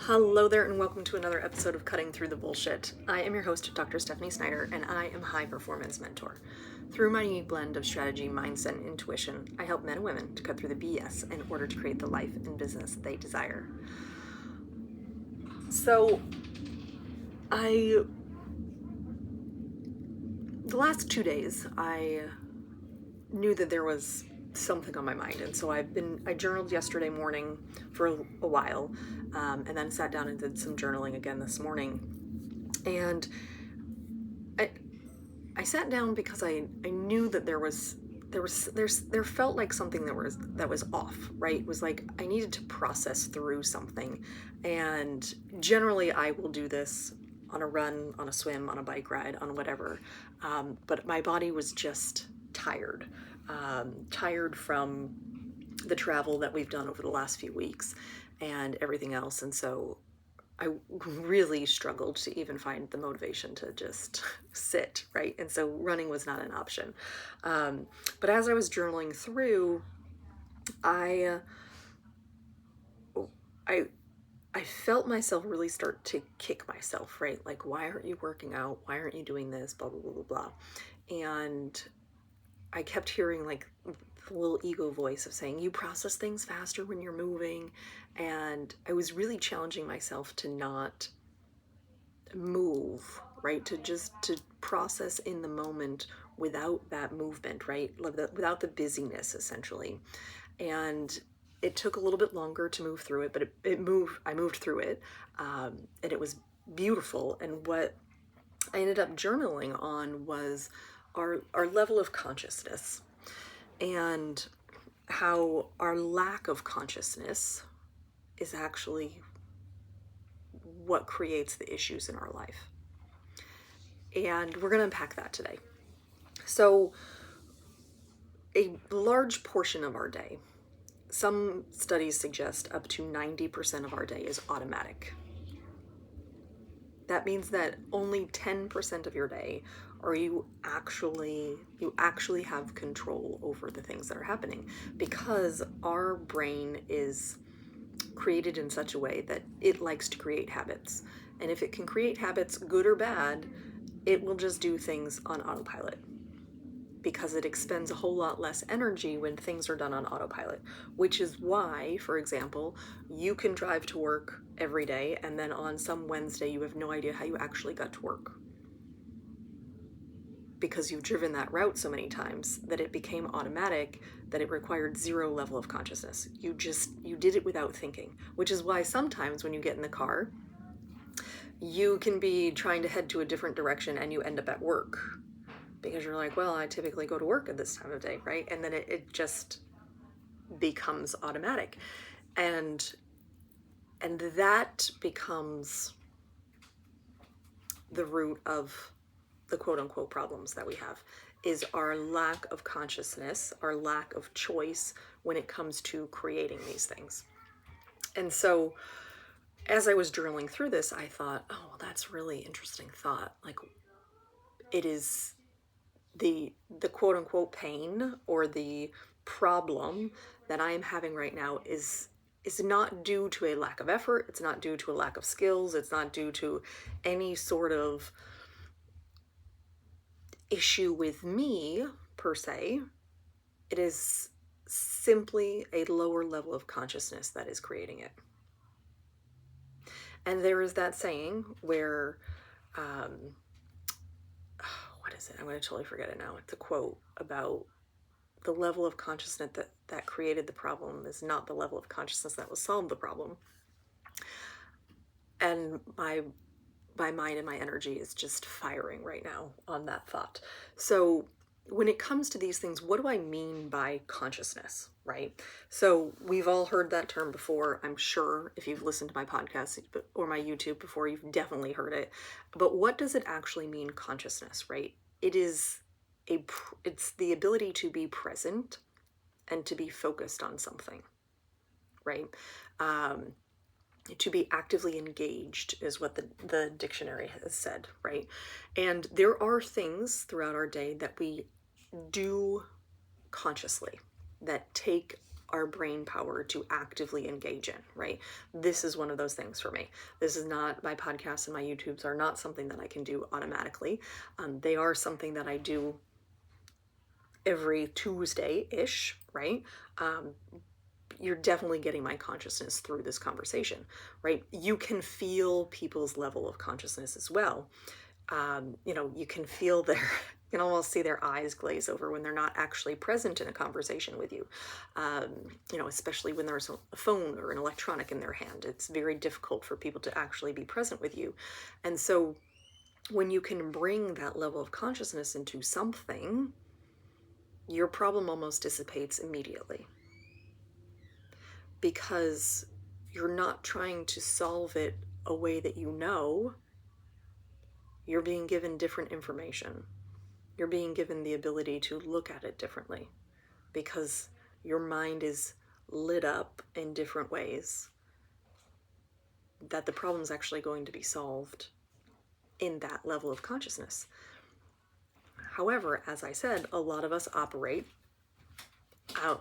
Hello there, and welcome to another episode of Cutting Through the Bullshit. I am your host, Dr. Stephanie Snyder, and I am a high performance mentor. Through my unique blend of strategy, mindset, and intuition, I help men and women to cut through the BS in order to create the life and business they desire. So, the last 2 days, I knew that there was something on my mind, and so I journaled yesterday morning for a while, and then sat down and did some journaling again this morning. And I sat down because I knew that there felt like something that was off, right? It was like I needed to process through something. And generally I will do this on a run, on a swim, on a bike ride, on whatever. But my body was just tired. Tired from the travel that we've done over the last few weeks and everything else. And so I really struggled to even find the motivation to just sit, right? And so running was not an option. But as I was journaling through, I felt myself really start to kick myself, right? Like, why aren't you working out? Why aren't you doing this? Blah, blah, blah, blah, blah. And I kept hearing like the little ego voice of saying, you process things faster when you're moving. And I was really challenging myself to not move, right? To process in the moment without that movement, right? Without the busyness, essentially. And it took a little bit longer to move through it, but I moved through it. And it was beautiful. And what I ended up journaling on was our level of consciousness, and how our lack of consciousness is actually what creates the issues in our life. And we're going to unpack that today. So, a large portion of our day, some studies suggest up to 90% of our day is automatic. That means that only 10% of your day are you actually have control over the things that are happening, because our brain is created in such a way that it likes to create habits. And if it can create habits, good or bad, it will just do things on autopilot, because it expends a whole lot less energy when things are done on autopilot, which is why, for example, you can drive to work every day and then on some Wednesday you have no idea how you actually got to work, because you've driven that route so many times that it became automatic, that it required zero level of consciousness. You did it without thinking, which is why sometimes when you get in the car, you can be trying to head to a different direction and you end up at work, because you're like, well, I typically go to work at this time of day, right? And then it just becomes automatic. And that becomes the root of the quote unquote problems that we have, is our lack of consciousness, our lack of choice when it comes to creating these things. And so as I was journaling through this, I thought, oh, well, that's really interesting thought. Like, it is the quote unquote pain or the problem that I am having right now is not due to a lack of effort. It's not due to a lack of skills. It's not due to any sort of issue with me per se. It is simply a lower level of consciousness that is creating it. And there is that saying where, what is it? I'm going to totally forget it now. It's a quote about the level of consciousness that created the problem is not the level of consciousness that will solve the problem. And my mind and my energy is just firing right now on that thought. So when it comes to these things, what do I mean by consciousness, right? So we've all heard that term before. I'm sure if you've listened to my podcast or my YouTube before, you've definitely heard it. But what does it actually mean, consciousness, right? It's the ability to be present and to be focused on something, right? To be actively engaged is what the dictionary has said, right? And there are things throughout our day that we do consciously that take our brain power to actively engage in, right? This is one of those things for me. This is not, my podcasts and my YouTubes are not something that I can do automatically. They are something that I do every Tuesday-ish, right? You're definitely getting my consciousness through this conversation, right? You can feel people's level of consciousness as well. You can feel you can almost see their eyes glaze over when they're not actually present in a conversation with you. Especially when there's a phone or an electronic in their hand, it's very difficult for people to actually be present with you. And so when you can bring that level of consciousness into something, your problem almost dissipates immediately, because you're not trying to solve it a way that you're being given different information. You're being given the ability to look at it differently because your mind is lit up in different ways, that the problem is actually going to be solved in that level of consciousness. However, as I said, a lot of us operate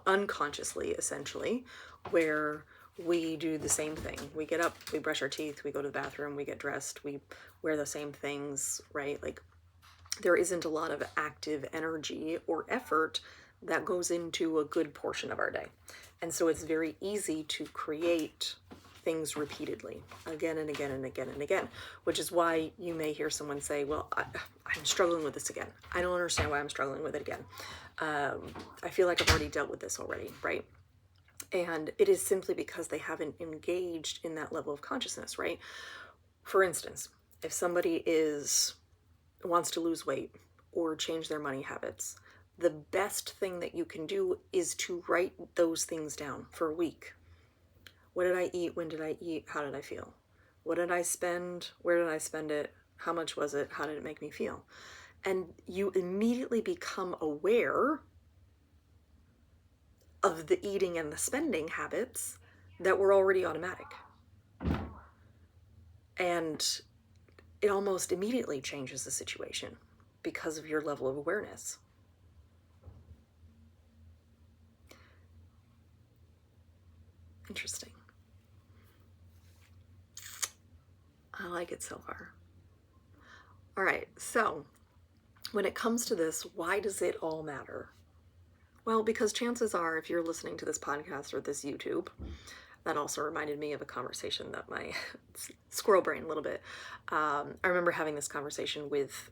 unconsciously, essentially, where we do the same thing. We get up, we brush our teeth, we go to the bathroom, we get dressed, we wear the same things, right? Like, there isn't a lot of active energy or effort that goes into a good portion of our day. And so it's very easy to create things repeatedly, again and again and again and again, which is why you may hear someone say, well, I'm struggling with this again. I don't understand why I'm struggling with it again. I feel like I've already dealt with this already, right? And it is simply because they haven't engaged in that level of consciousness, right? For instance, if somebody wants to lose weight or change their money habits, the best thing that you can do is to write those things down for a week. What did I eat? When did I eat? How did I feel? What did I spend? Where did I spend it? How much was it? How did it make me feel? And you immediately become aware of the eating and the spending habits that were already automatic. And it almost immediately changes the situation because of your level of awareness. Interesting. I like it so far. All right, so when it comes to this, why does it all matter? Well, because chances are, if you're listening to this podcast or this YouTube, that also reminded me of a conversation that my squirrel brain a little bit. I remember having this conversation with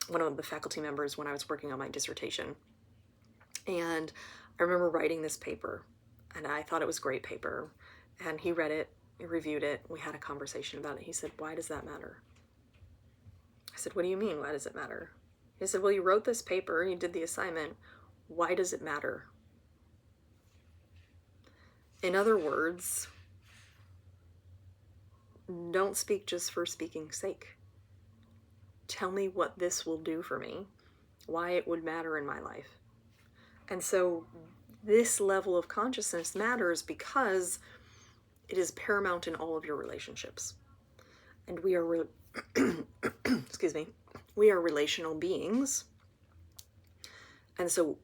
one of the faculty members when I was working on my dissertation. And I remember writing this paper, and I thought it was a great paper. And he read it, he reviewed it, we had a conversation about it. He said, why does that matter? I said, what do you mean, why does it matter? He said, well, you wrote this paper, you did the assignment. Why does it matter? In other words, don't speak just for speaking's sake. Tell me what this will do for me, why it would matter in my life. And so this level of consciousness matters because it is paramount in all of your relationships. And we are, excuse me, we are relational beings. And so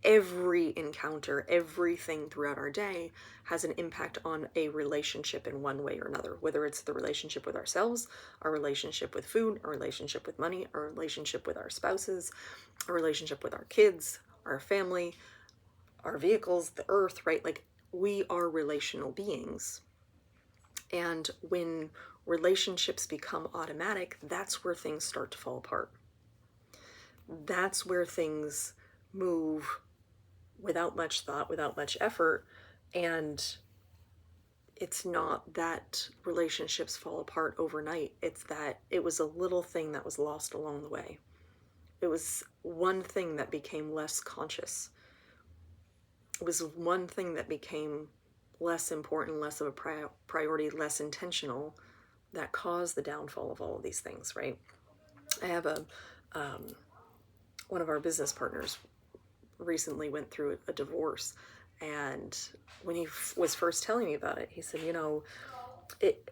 every encounter, everything throughout our day has an impact on a relationship in one way or another, whether it's the relationship with ourselves, our relationship with food, our relationship with money, our relationship with our spouses, our relationship with our kids, our family, our vehicles, the earth, right? Like, we are relational beings. And when relationships become automatic, that's where things start to fall apart. That's where things move without much thought, without much effort. And it's not that relationships fall apart overnight. It's that it was a little thing that was lost along the way. It was one thing that became less conscious. It was one thing that became less important, less of a priority, less intentional, that caused the downfall of all of these things, right? I have one of our business partners recently went through a divorce, and when he was first telling me about it, he said, it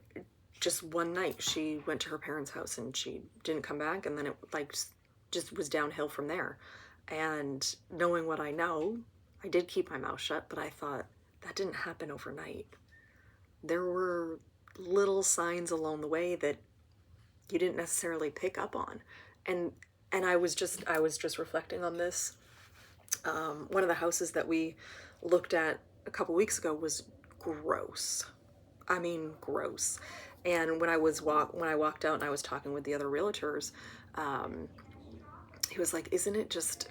just one night she went to her parents' house and she didn't come back, and then it just was downhill from there. And knowing what I know, I did keep my mouth shut, but I thought, that didn't happen overnight. There were little signs along the way that you didn't necessarily pick up on. And I was just reflecting on this. One of the houses that we looked at a couple weeks ago was gross. I mean, gross. And when I walked out and I was talking with the other realtors, he was like, "Isn't it just?"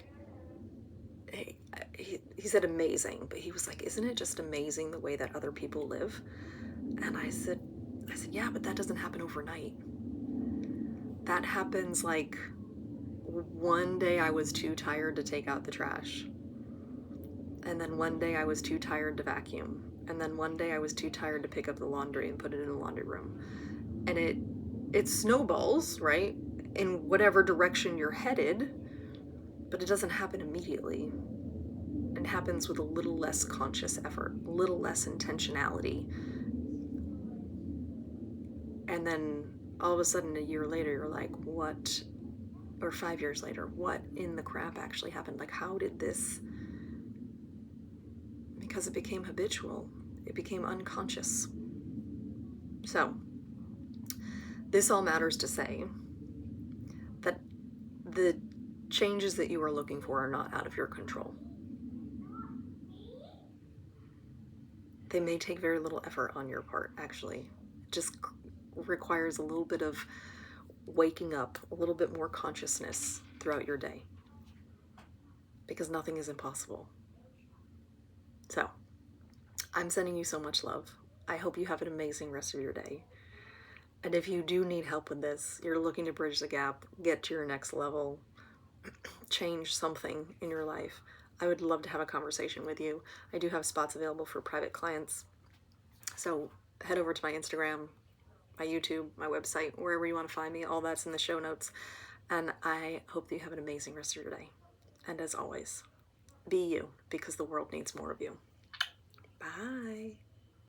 He said amazing, but he was like, "Isn't it just amazing the way that other people live?" And I said, "Yeah, but that doesn't happen overnight. That happens like one day I was too tired to take out the trash. And then one day I was too tired to vacuum. And then one day I was too tired to pick up the laundry and put it in the laundry room." And it snowballs, right? In whatever direction you're headed, but it doesn't happen immediately. It happens with a little less conscious effort, a little less intentionality. And then all of a sudden, a year later, you're like, what? Or 5 years later, what in the crap actually happened? Like, how did this? Because it became habitual, it became unconscious. So, this all matters to say that the changes that you are looking for are not out of your control. They may take very little effort on your part, actually. It just requires a little bit of waking up, a little bit more consciousness throughout your day, because nothing is impossible. So, I'm sending you so much love. I hope you have an amazing rest of your day. And if you do need help with this, you're looking to bridge the gap, get to your next level, change something in your life, I would love to have a conversation with you. I do have spots available for private clients. So head over to my Instagram, my YouTube, my website, wherever you want to find me. All that's in the show notes. And I hope that you have an amazing rest of your day. And as always, be you, because the world needs more of you. Bye.